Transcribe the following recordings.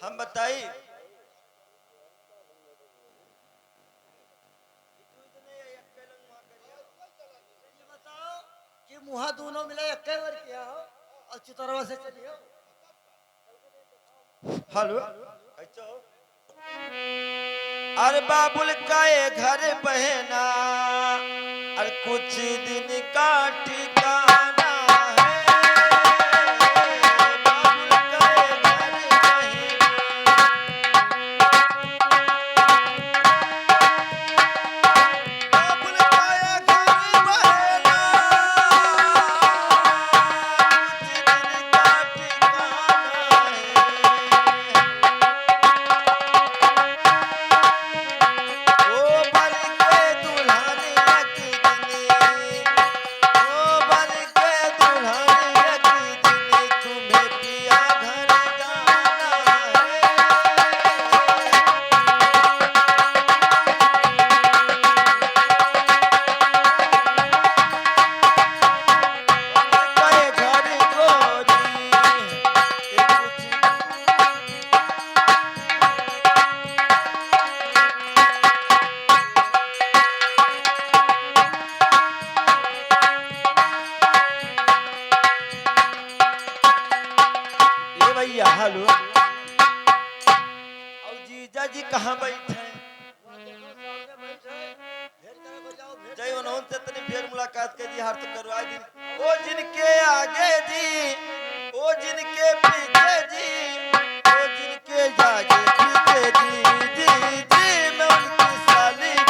हम बताई कि मुहा दोनों मिले एक बार किया हो और चितरवा से चलियो। हेलो कैसे हो? अरे बाबुल का ये घर बहना और कुछ दिन का ठिकाना है। बाबुल का ये घर बहना, बाबुल का ये घर बहना, कुछ दिन का ठिकाना है। ओ बन के दुल्हन एक दिन, ओ बन के दुल्हन एक दिन तुम्हें पिया घर जाना है। कहे घर गोरी ये कुछ ये भैया हेलो और जीजा जी कहाँ बैठे हैं? जय उन्होंने से तनी फिर मुलाकात कर दी हार तो करवा दी। ओ जिनके आगे जी, ओ जिनके पीछे जी, ओ जिनके आगे पीछे जी, जी जी मैं उनकी साली हूँ।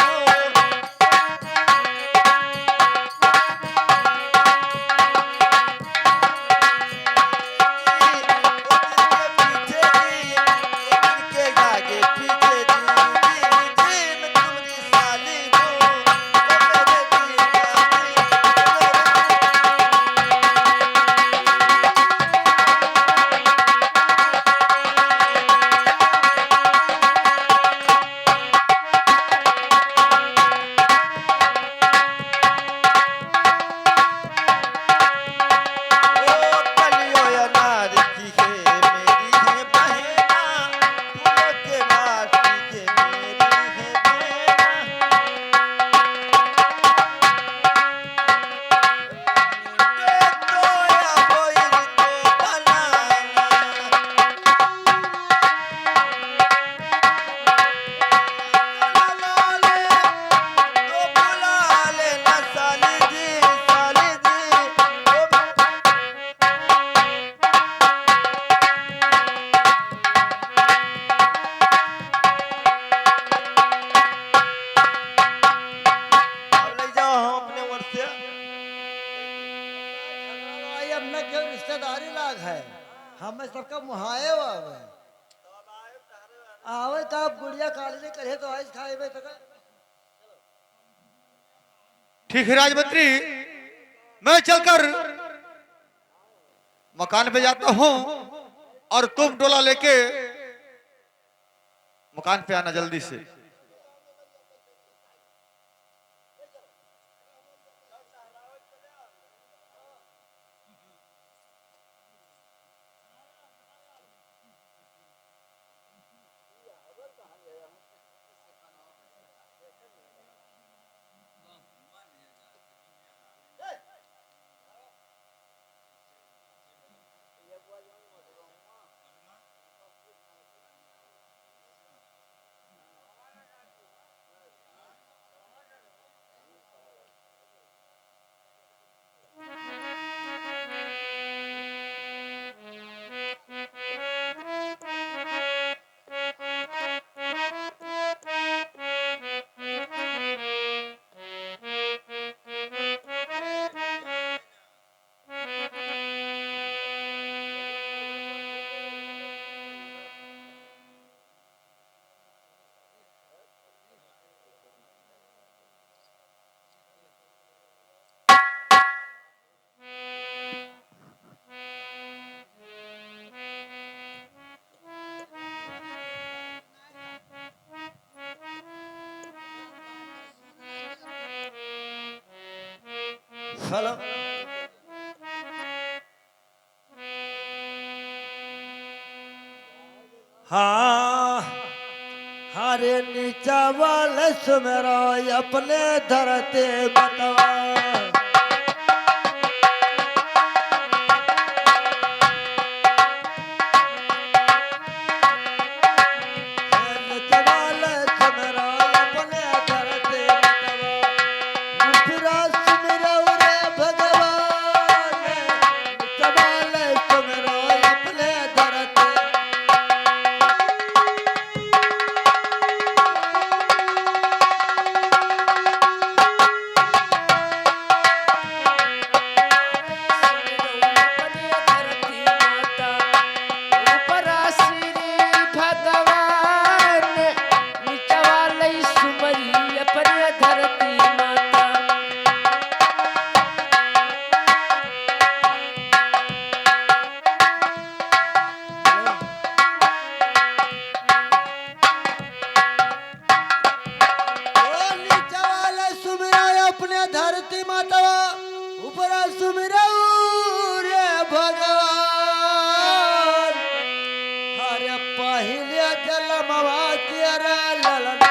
अब न क्यों रिश्तेदारी लाग है हमें सबका मुहाए आवे आवे का गुड़िया काली करे तो आज खाए तक। ठीक है राजमंत्री, मैं चलकर मकान पे जाता हूँ और तुम डोला लेके मकान पे आना जल्दी से। हेलो हाँ हरे नीचा वाले सुमेरा अपने धरते मतवा धरती माता ऊपर सुमिरऊ रे भगवान हरे पहले जलमवा के रे ललना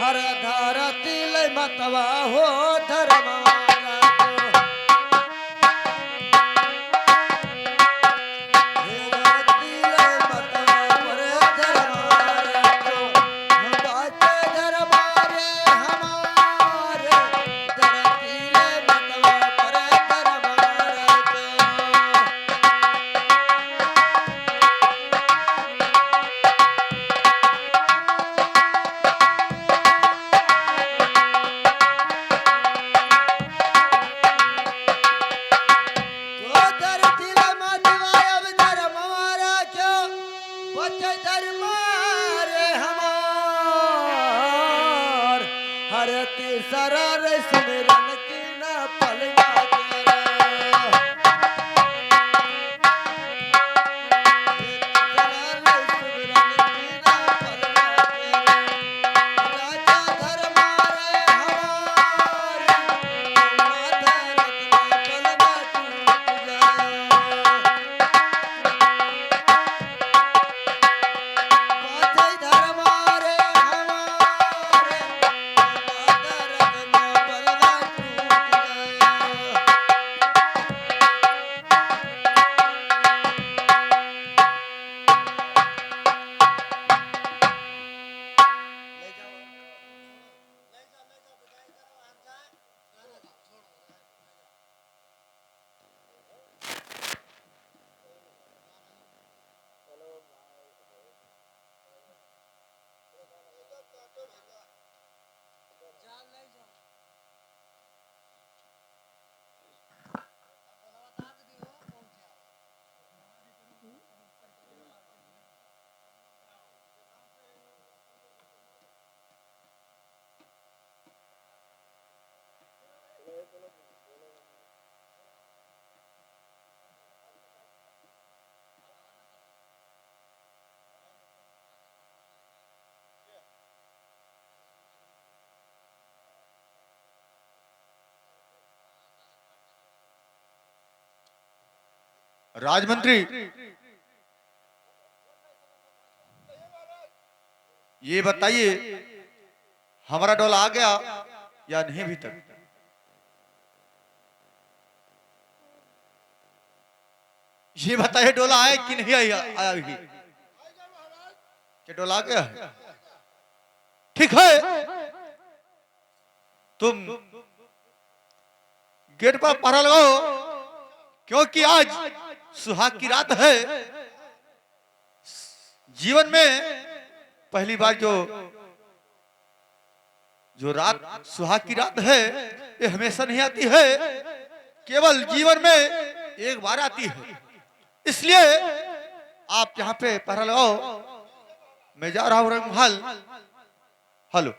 हर धरती ले मतवा हो धर्मवाला धरती ले मतवा पर धर्मवाला हम बाटे धर्मारे हमारे धरती ले मतवा पर धर्मवाला सरर सुमिरन की न पलना राजमंत्री, ये बताइए हमारा डोला आ गया या नहीं अभी तक? ये बताइए डोला आया कि नहीं आया अभी? क्या डोला आ गया है? ठीक है, तुम गेट पर पहरा लगाओ, क्योंकि आज सुहाग की रात है। जीवन में पहली बार जो रात सुहाग की रात है, ये हमेशा नहीं आती है, केवल जीवन में एक बार आती है। इसलिए आप यहाँ पे पहरा लगाओ। मैं जा रहा हूँ रंगमहल। हेलो,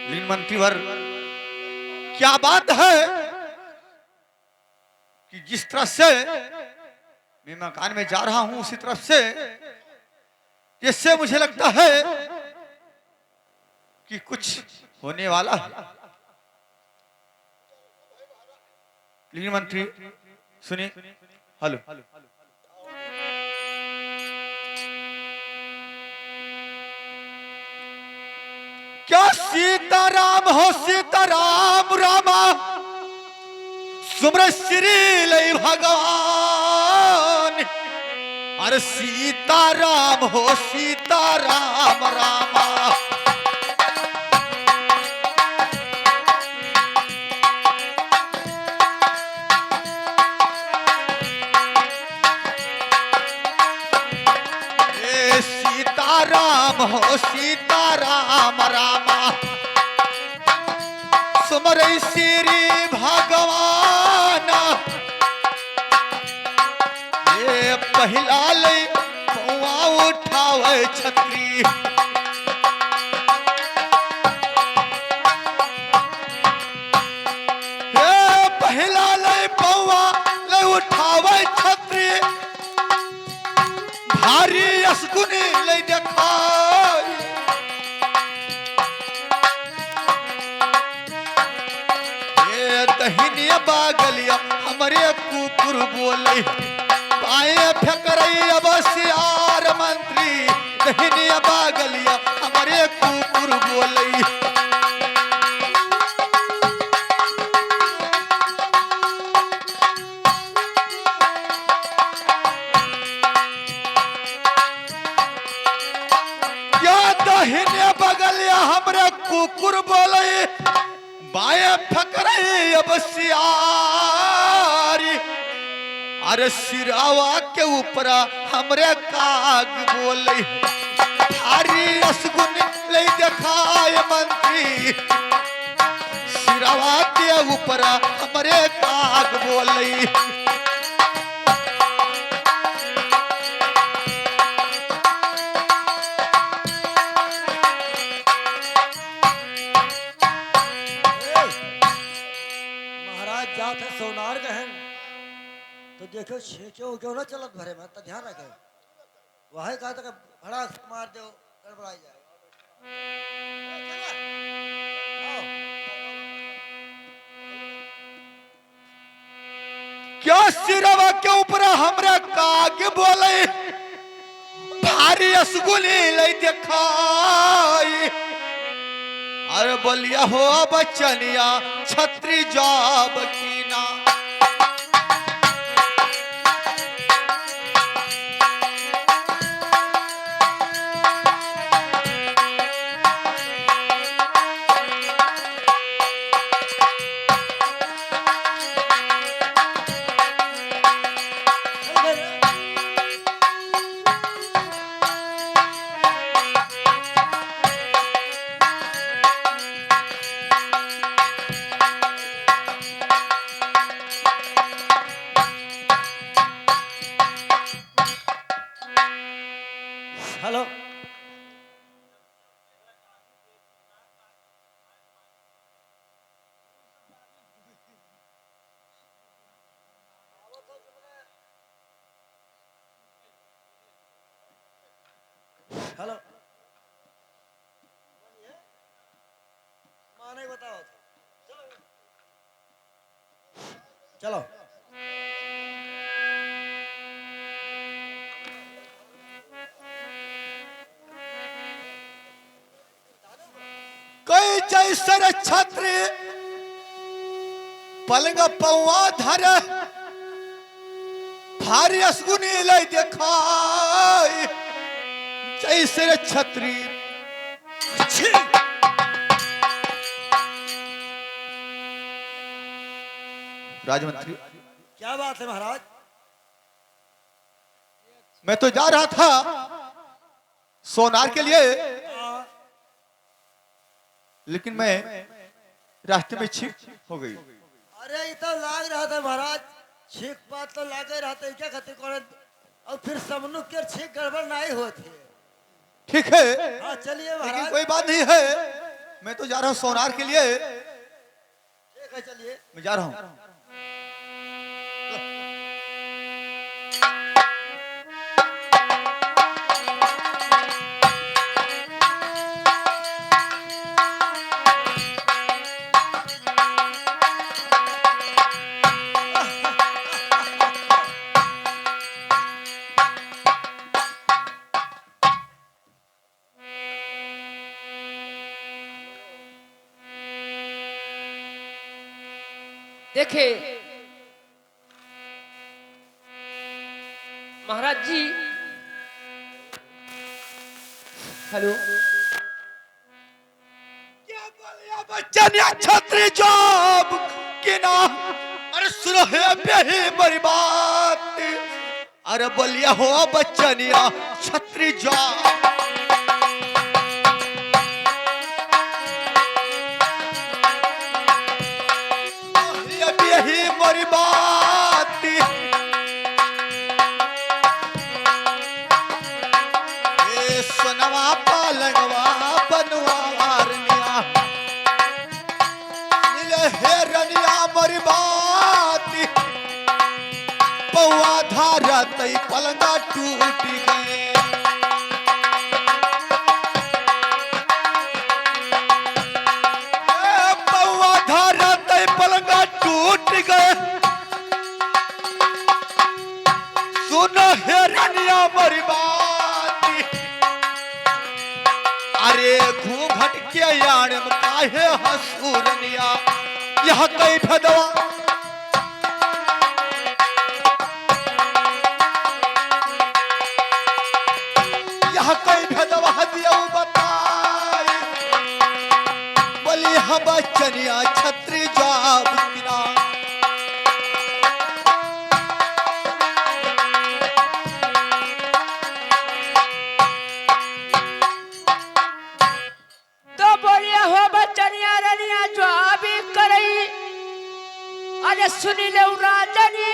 लीन मंत्रीवर, क्या बात है कि जिस तरह से मैं मकान में जा रहा हूं, उसी तरफ से जिससे मुझे लगता है कि कुछ होने वाला है। लीन मंत्री सुनिए। हेलो, क्या सीताराम हो सीताराम रामा, सुमर श्री लय भगवान। अरे सीताराम हो सीताराम रामा, सीताराम हो सीताराम रामा, सुमर श्री भगवान। ये पहला ले पौआ उठावे छत्री, ये पहला ले पौआ ले उठावे छत्री, भारी असगुनी ले देखाई। ये दहिनिया बागलिया हमरे कुकुर बोले, पाए फेकरई बसियार मंत्री। दहिनिया बागलिया हमरे कुकुर बोले, दहिने बगलिया हमरे कुकुर बोले, बाएं फकरे अब सियारी। अरे सिरावा के ऊपर हमरे काग बोले, भारी असगुन ले देखाए मंत्री। सिरावा के ऊपर हमरे काग बोले, जात है सोनार गहन, तो देखो छेके क्यों ना चलत भरे में, तो ध्यान रखे। वही कहा था भड़ा मार दो, गड़बड़ाई जाए। क्या सिरवा के ऊपर हमरा काग बोले, भारी असगुनी ले देखाई। अरे बोलिया हो बचनिया छत्री जाब कीना, हेलो। हेलो, माने बताओ। चलो कोई जैसर छत्री पलंग पौआ धर, भारी असगुनी ले देखाई। जैसे छत्री राजमंत्री, क्या बात है महाराज? मैं तो जा रहा था सोनार के लिए, हाँ, लेकिन मैं रास्ते में छींक हो गई। अरे ये तो लाग रहा था महाराज, छींक पात तो लागे रहता है, क्या कहते कौन? और फिर समनुख के छींक गड़बड़ नहीं होती है। ठीक है, हाँ चलिए लेकिन महाराज, कोई बात नहीं है, मैं तो जा रहा हूँ सोनार के लिए, ठीक है चलिए। मैं जा रहा हूँ। देखे महाराज जी, हेलो, क्या बोलिया बच्चन या छत्री जॉब की ना, अरे सुनो है बेही बड़ी बात, अरे बोलिया हो बच्चन या छत्री जॉब, ये बेही बड़ी बात, ए सोनवा पालंगवा बनवा वारनिया, नीले हेरनिया मरी बाती, पौआ धारा तई पलंगा टूट गए, ए पौआ धारा तई पलंगा टूट गए, सुनो हेरनिया मरी बाती, अरे घूंघट के यान में काहे हसूरनिया, यह कई भदवा, यह कई भदवा दिया बताई, बोली हम बच्चनिया छत्री जाब किना, तो बोलिया हो बचनिया रनिया जो अभी करई, अरे सुनी ले राजनी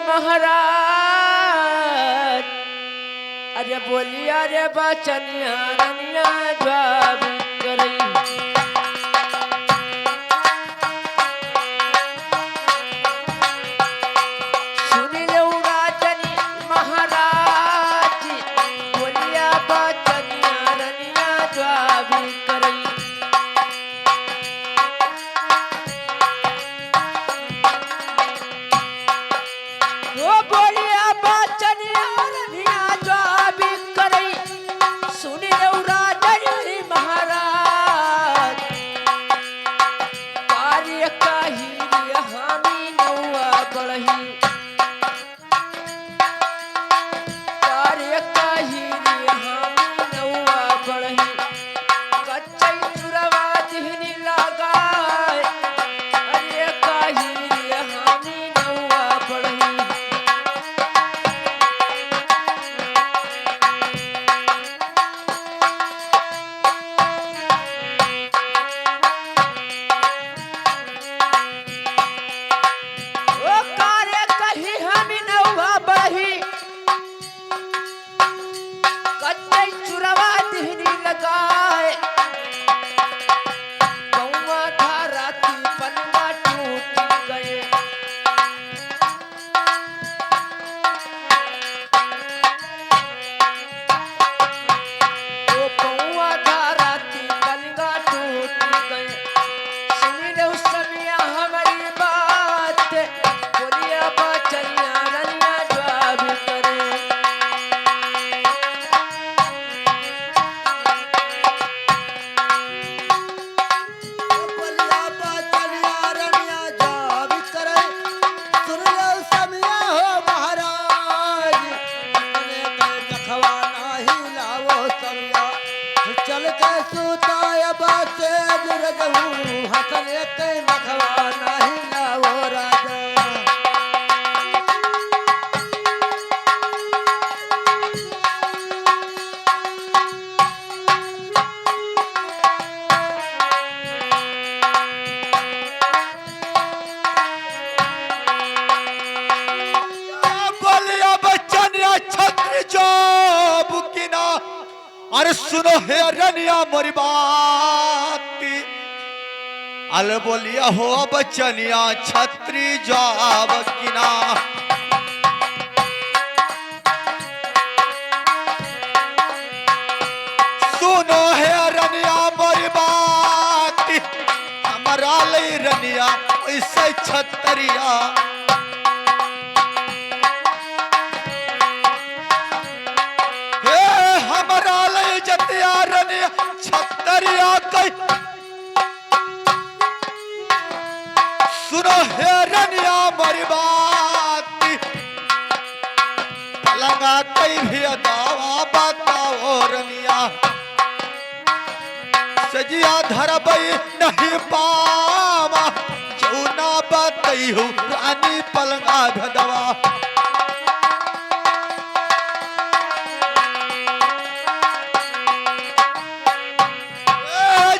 महाराज, अरे बोलिया रे बचनिया रनिया जो अभी करई, सुनी ले राजनी महाराज, बोलिया बचनिया रनिया जो अभी करई, वो बोलिया बचनिया रनिया जो अभी करई, सुनी ले राजनी महाराज, कार्य काही हामी नौआ बढ़ही, कार्य काही हामी नौआ बढ़ही, कच्चई चुरवा दिहनी लगाए, अरे काही हामी नौआ बढ़ही, ओ कार्य कही हामी नौआ बढ़ही, कच्चई चुरवा दिहनी लगाए, कौआ धारा की पनमा टूट गए, ओ कौआ धारा की पलंगा टूट गए, सुनी ले उस समय हमारी बात, बोलिया बचनिया रनिया जवाब करे, बोलिया बचनिया रनिया जाब करे, सुन लो समिया हो महाराज, अपने के नखवा नाही लावो समिया, चल के सुताय बासे बिरदहू, हसन के नखवा नाही लावो अरे सुनो हे रनिया मोरी बात, अल बोलिया हो बचनिया छत्री जाब किना। सुनो हे रनिया मोरी बात, हमारा ले रनिया ऐसे छतरिया। हे हमारा ले जतिया रनिया छतरिया कई। सुनो हे रनिया मोरी बात, लगा कई भी दावा बताओ रनिया। सजिया धरबई नहीं पावा, जौना बतई हो रानी पलंगा भदवा।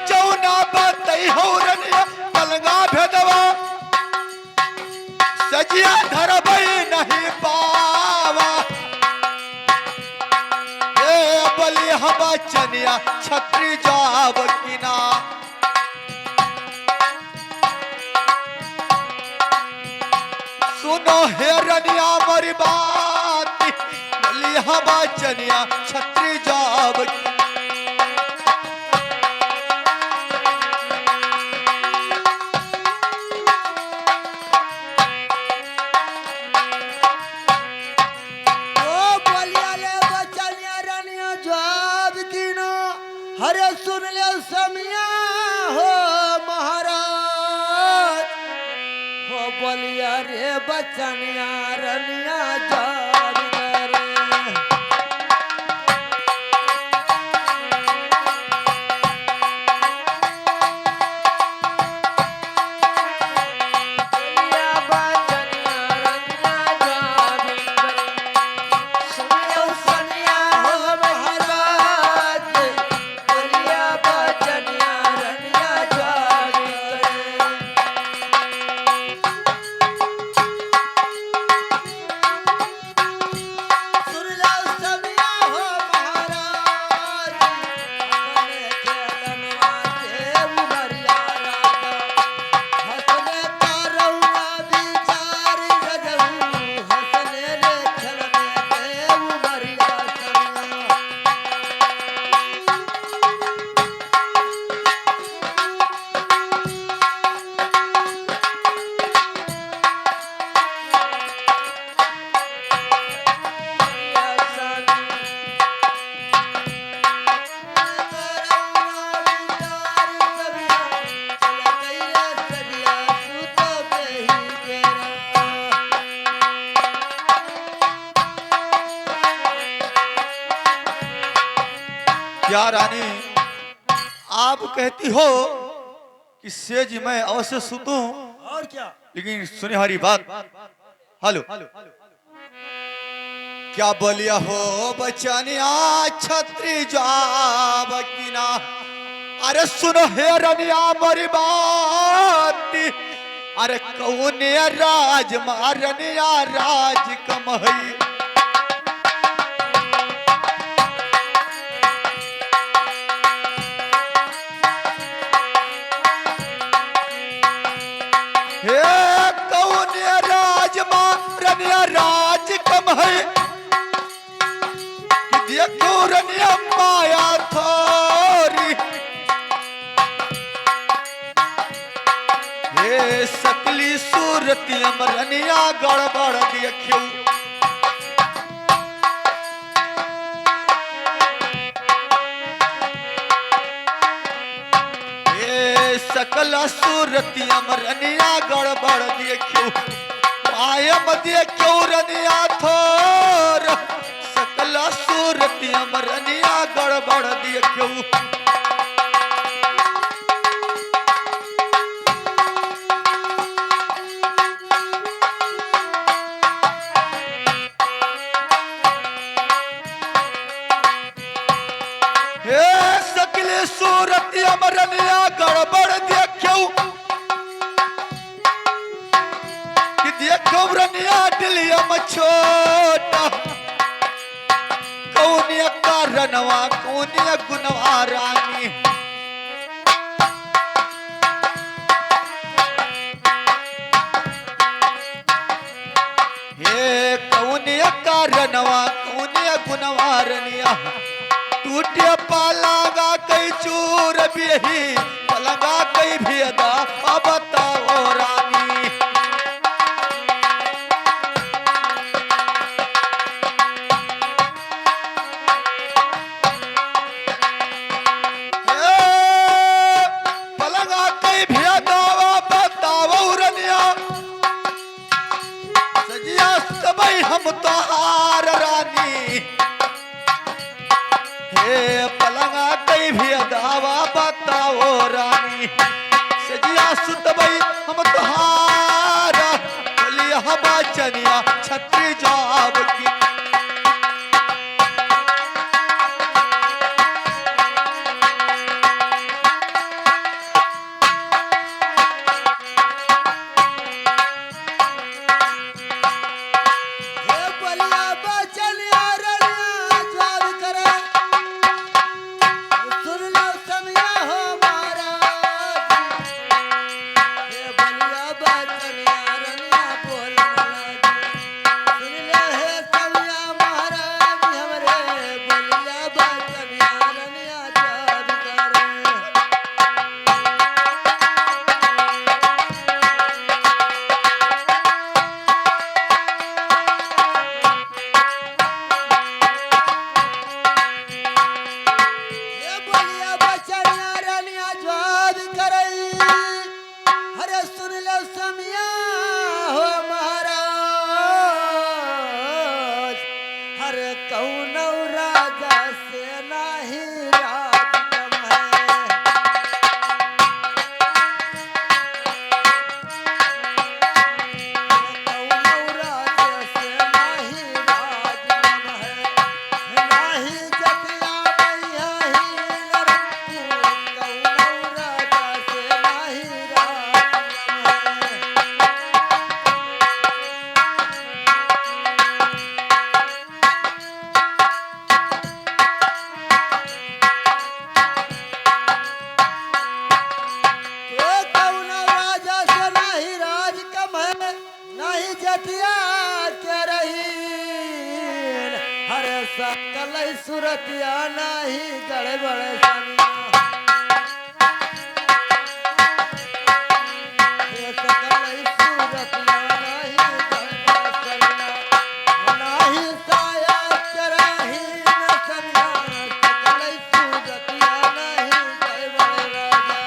जौना बतई हो रनिया पलंगा भदवा, सजिया धरबई नहीं पावा। बलि हम चनिया छत्री जाब किना। सुनो हे रनिया मोरी बात, बलि हम चनिया छत्री जाब किना। ओ बोलिया ले बचनिया रनिया जवाब कीनो। हरे सुन ले समिया हो महाराज, हो बोलिया रे बचनिया रनिया जवाब करे। बोलिया बचनिया रनिया जवाब करे। सुनियो सनिया हो महाराज, बोलिया बचनिया रनिया जवाब करे। सुन ले समिया हो महाराज, अपने खेलनवा से उमरिया राजा। हसने तारौना विचार रजऊ, हसने रे छलने के उमरिया समिया। क्या रानी, आप कहती हो कि सेज मैं अवश्य सुतूं, और क्या? लेकिन सुनिए हमारी बात। हेलो, क्या बोलिया हो बचनिया छत्री जाब किना। अरे सुनो हे रनिया मोरी बात, अरे कौन राज मारनिया राज कमही। हे कौन राज मारनिया राज कमही, कि देखो रनिया माया थोरी। हे सकली सूरती अमरनिया गड़बड़ देखियो। हे सकल सूरती अमरनिया गड़बड़ देखियो। आयम देखियो रनिया थोर, सकल सूरती अमरनिया गड़बड़ देखियो। हे सकले सूरत अमरनिया गड़बड़ देखियो। कि देखो रनिया दिलिया छोटा, कौनिया का कारणवा कौनिया गुनवा रानी। हे कौनिया कारणवा कौनिया गुनवा रनिया टूटिया पालागा कई चूर बिही पलंगा कई भेदा अब बताओ रानी। पलंगा कई भेदा बताओ रनिया सजिया सबई हम तो हार रानी। हे पलंगा कई भी दावा बताओ रानी सजिया सुतबई हम तोहारा बोलिया हवा चनिया छत्री जाब की। हे बलिया बचनिया रनिया जवाब करे सुन लो समिया हो महाराज। हे बलिया बचनिया रनिया बोलना सुन ले हे समिया महाराज हमरे बलिया बचनिया रनिया जवाब करे। हे बलिया बचनिया रनिया जवाब करई हरे सुन लो समिया हो महाराज। हरे कौनौ राजा से नाही राज कम है। कौनौ राजा से नाही राज कम है। नाही जतिया मैया ही नरपु कौनौ राजा से नाही राज कम है। के कौनौ राजा से नाही राज कम है। नाही जटिया के रही हरे सकल सुरतिया नाही गड़बड़ सनिया। हे सकल सुरतिया नाही गड़बड़ सनिया। नाही साया के रही न सनिया सकल सुरतिया नाही गड़बड़ राजा।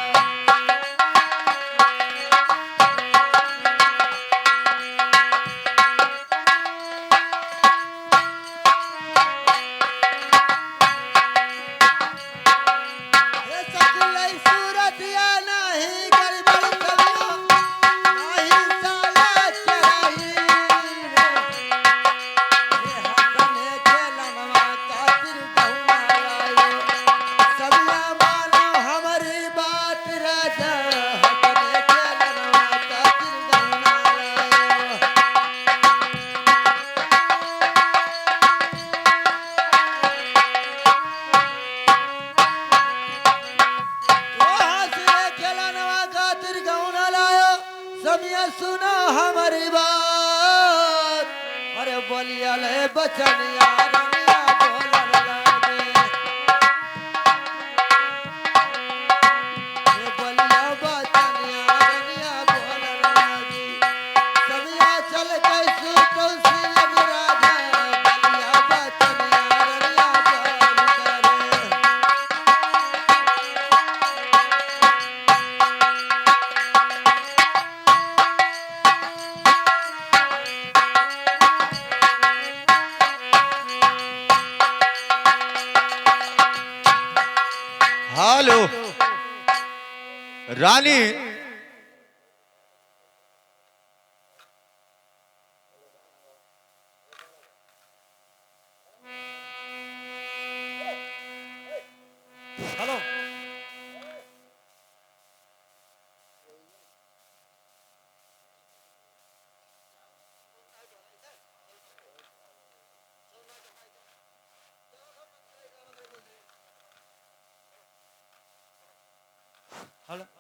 हे सकलै सूरतिया नाही गड़बड़ सनिया। नाही साया के रही हे हसने के लनवा कातिर गहुना लायो। सबिया मानो हमारी बात राजा हसने के लनवा कातिर गहुना लायो। हंसने के लनवा कातिर गहुना लायो। सबिया सुनो हमारी बात अरे बोलिया ले बचनिया रनिया बोलल लागे। हे बोलिया बचनिया रनिया बोलल लागे। सबिया चल के सुतो सिलग राजा बोलिया बचनिया रनिया जवाब करे। हेलो रानी हेलो हेलो